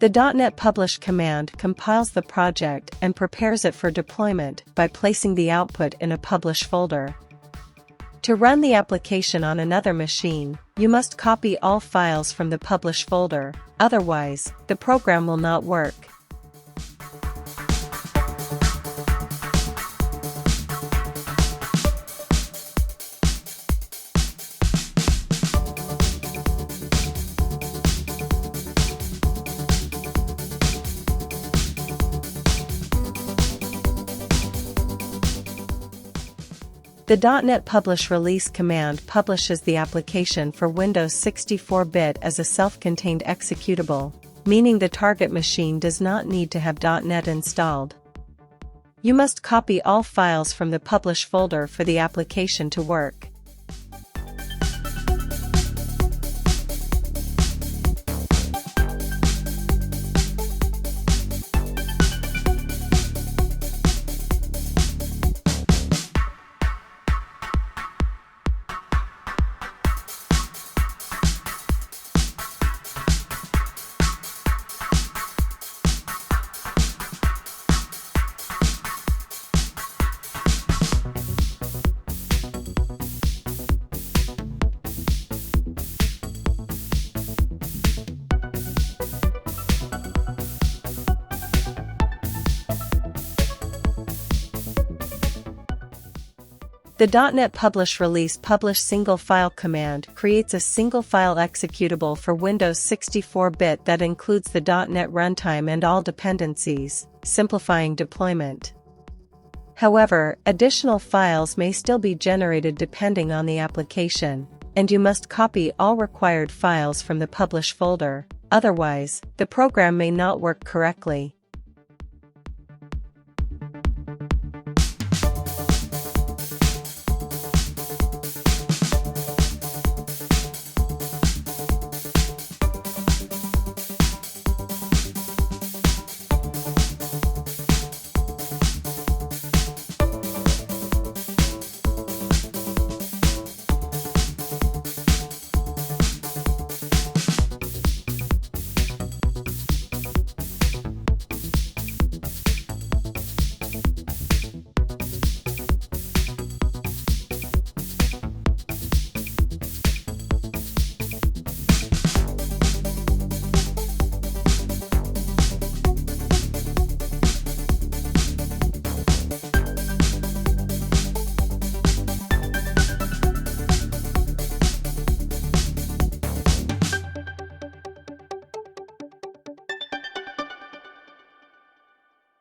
The .NET Publish command compiles the project and prepares it for deployment by placing the output in a Publish folder. To run the application on another machine, you must copy all files from the Publish folder, otherwise, the program will not work. The .NET Publish Release command publishes the application for Windows 64-bit as a self-contained executable, meaning the target machine does not need to have .NET installed. You must copy all files from the Publish folder for the application to work. The .NET Publish Release Publish Single File command creates a single file executable for Windows 64-bit that includes the .NET runtime and all dependencies, simplifying deployment. However, additional files may still be generated depending on the application, and you must copy all required files from the Publish folder, otherwise, the program may not work correctly.